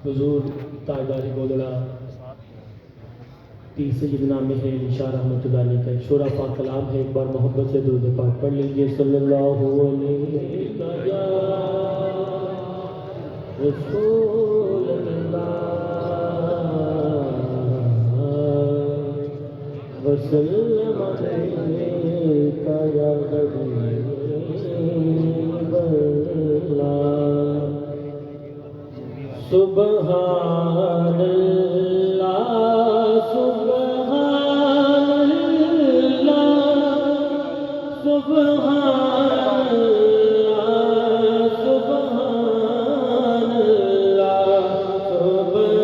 हुजूर ताजदारी गोदड़ा तीस सैयदना में है निशा रहमतुल्लाह अलैह का शोरा पा कलाम है। एक बार मोहब्बत से दुरूद पाक पढ़ लीजिए। सल्लल्लाहु अलैहि वसल्लम अलैका या हबीबल्लाह। सुब्हानल्लाह सुब्हानल्लाह सुब्हानल्लाह सुब्हानल्लाह सुब्हानल्लाह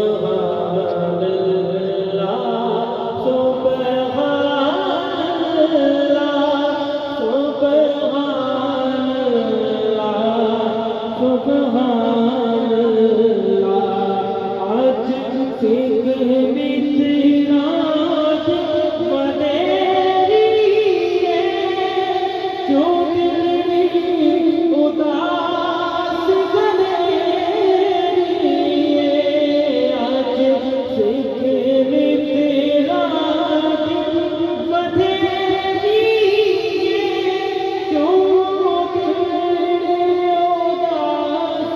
सुब्हानल्लाह सुब्हानल्लाह। आज फिक्र मितराज बनेरी है, जो दिल में उदास गनेरी है। आज फिक्र मितराज बनेरी है, जो दिल में उदास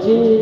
जी